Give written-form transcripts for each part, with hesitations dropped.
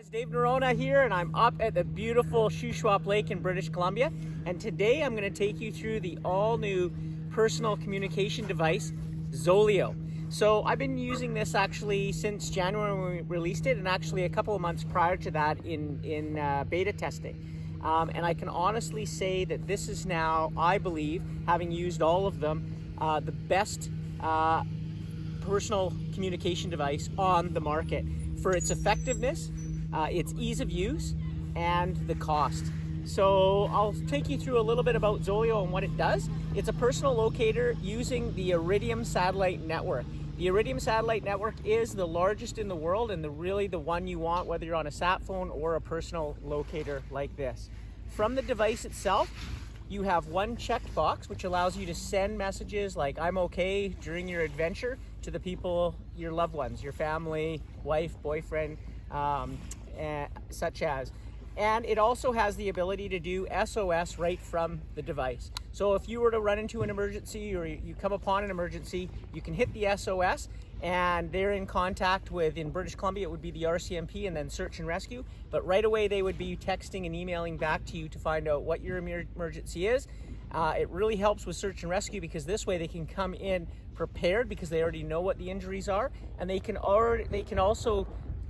Guys, Dave Nerona here, and I'm up at the beautiful Shuswap Lake in British Columbia. And today I'm going to take you through the all-new personal communication device, Zolio. So I've been using this actually since January when we released it, and actually a couple of months prior to that in beta testing. And I can honestly say that this is now, I believe, having used all of them, the best personal communication device on the market for its effectiveness, its ease of use, and the cost. So I'll take you through a little bit about Zolio and what it does. It's a personal locator using the Iridium satellite network. The Iridium satellite network is the largest in the world and really the one you want, whether you're on a sat phone or a personal locator like this. From the device itself, you have one checked box, which allows you to send messages like "I'm okay" during your adventure to the people, your loved ones, your family, wife, boyfriend, such as. And it also has the ability to do SOS right from the device. So if you were to run into an emergency or you come upon an emergency, you can hit the SOS and they're in contact with, in British Columbia, it would be the RCMP and then search and rescue. But right away, they would be texting and emailing back to you to find out what your emergency is. It really helps with search and rescue because this way they can come in prepared because they already know what the injuries are, and they can also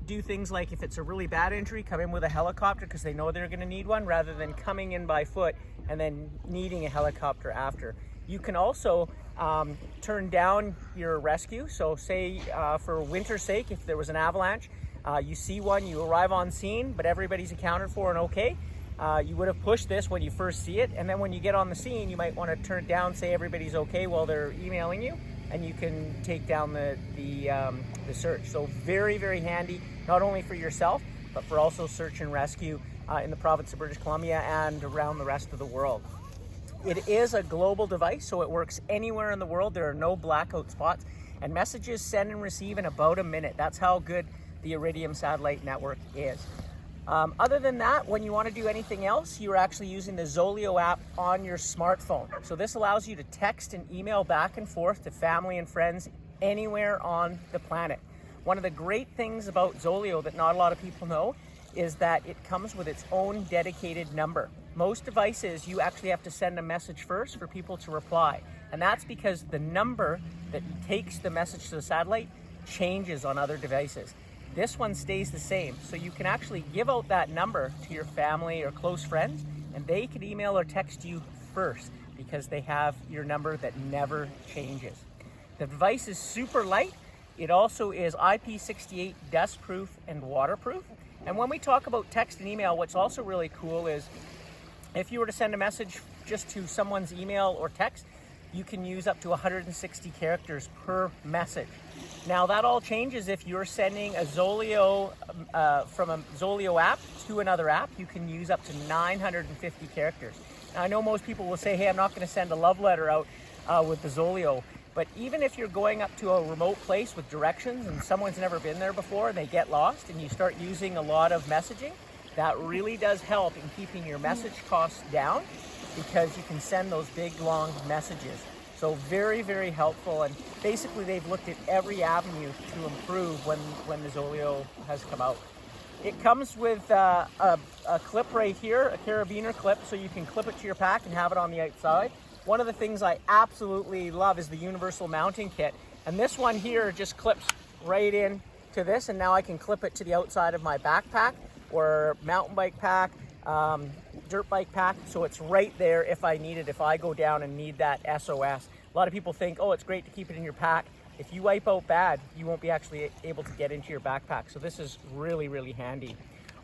do things like, if it's a really bad injury, come in with a helicopter because they know they're going to need one, rather than coming in by foot and then needing a helicopter after. You can also turn down your rescue. So say for winter's sake, if there was an avalanche, you see one, you arrive on scene, but everybody's accounted for and okay. You would have pushed this when you first see it, and then when you get on the scene, you might want to turn it down, say everybody's okay while they're emailing you, and you can take down the search. So very, very handy, not only for yourself, but for also search and rescue in the province of British Columbia and around the rest of the world. It is a global device, so it works anywhere in the world. There are no blackout spots, and messages send and receive in about a minute. That's how good the Iridium satellite network is. Other than that, when you want to do anything else, you're actually using the Zolio app on your smartphone. So this allows you to text and email back and forth to family and friends anywhere on the planet. One of the great things about Zolio that not a lot of people know is that it comes with its own dedicated number. Most devices, you actually have to send a message first for people to reply. And that's because the number that takes the message to the satellite changes on other devices. This one stays the same, so you can actually give out that number to your family or close friends, and they can email or text you first because they have your number that never changes. The device is super light. It also is IP68 dustproof and waterproof. And when we talk about text and email, what's also really cool is if you were to send a message just to someone's email or text, you can use up to 160 characters per message. Now that all changes if you're sending a Zolio from a Zolio app to another app. You can use up to 950 characters. Now I know most people will say, hey, I'm not going to send a love letter out with the Zolio. But even if you're going up to a remote place with directions and someone's never been there before and they get lost and you start using a lot of messaging, that really does help in keeping your message costs down because you can send those big, long messages. So very, very helpful. And basically they've looked at every avenue to improve when the Zolio has come out. It comes with a clip right here, a carabiner clip, so you can clip it to your pack and have it on the outside. One of the things I absolutely love is the universal mounting kit. And this one here just clips right in to this, and now I can clip it to the outside of my backpack or mountain bike pack, dirt bike pack, so it's right there if I need it, if I go down and need that SOS. A lot of people think, oh, it's great to keep it in your pack. If you wipe out bad, you won't be actually able to get into your backpack. So this is really, really handy.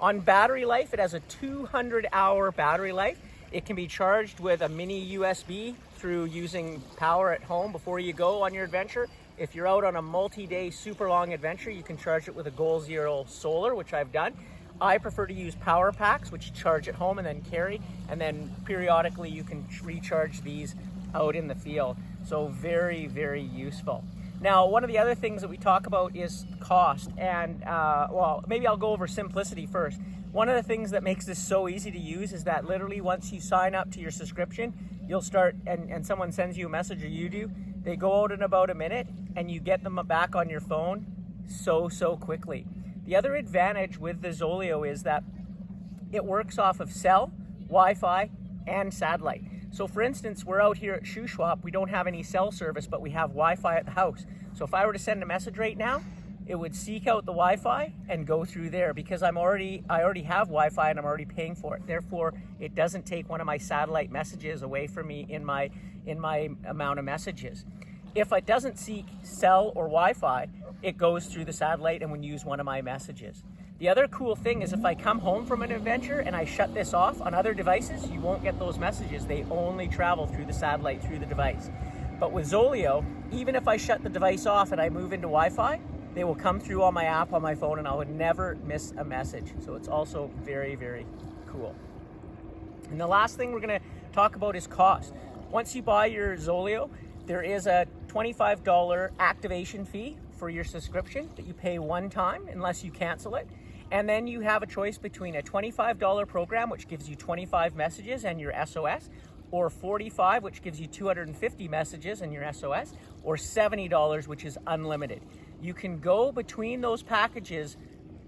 On battery life, it has a 200-hour battery life. It can be charged with a mini USB through using power at home before you go on your adventure. If you're out on a multi-day, super long adventure, you can charge it with a Goal Zero solar, which I've done. I prefer to use power packs, which you charge at home and then carry, and then periodically you can recharge these out in the field. So very, very useful. Now, one of the other things that we talk about is cost, and well, maybe I'll go over simplicity first. One of the things that makes this so easy to use is that literally once you sign up to your subscription, you'll start, and someone sends you a message or you do, they go out in about a minute and you get them back on your phone so quickly. The other advantage with the Zolio is that it works off of cell, Wi-Fi, and satellite. So for instance, we're out here at Shuswap, we don't have any cell service, but we have Wi-Fi at the house. So if I were to send a message right now, it would seek out the Wi-Fi and go through there because I already have Wi-Fi and I'm already paying for it. Therefore, it doesn't take one of my satellite messages away from me in my amount of messages. If it doesn't seek cell or Wi-Fi, it goes through the satellite and would use one of my messages. The other cool thing is if I come home from an adventure and I shut this off on other devices, you won't get those messages. They only travel through the satellite, through the device. But with Zolio, even if I shut the device off and I move into Wi-Fi, they will come through on my app on my phone and I would never miss a message. So it's also very, very cool. And the last thing we're gonna talk about is cost. Once you buy your Zolio, there is a $25 activation fee for your subscription that you pay one time unless you cancel it. And then you have a choice between a $25 program, which gives you 25 messages and your SOS, or $45, which gives you 250 messages and your SOS, or $70, which is unlimited. You can go between those packages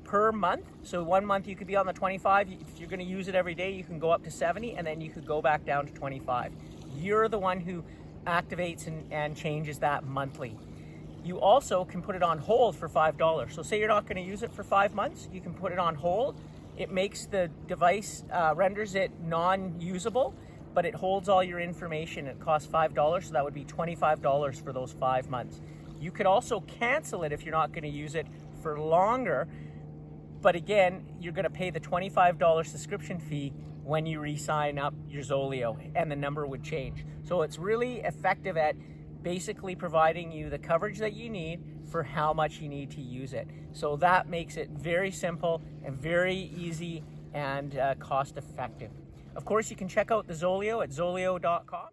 per month. So 1 month you could be on the 25. If you're going to use it every day, you can go up to 70, and then you could go back down to 25. You're the one who activates and changes that monthly. You also can put it on hold for $5. So say you're not going to use it for 5 months, you can put it on hold. It makes the device, renders it non-usable, but it holds all your information. It costs $5, so that would be $25 for those 5 months. You could also cancel it if you're not going to use it for longer, but again, you're going to pay the $25 subscription fee when you re-sign up your Zolio, and the number would change. So it's really effective at basically providing you the coverage that you need for how much you need to use it. So that makes it very simple and very easy and cost effective. Of course, you can check out the Zolio at zolio.com.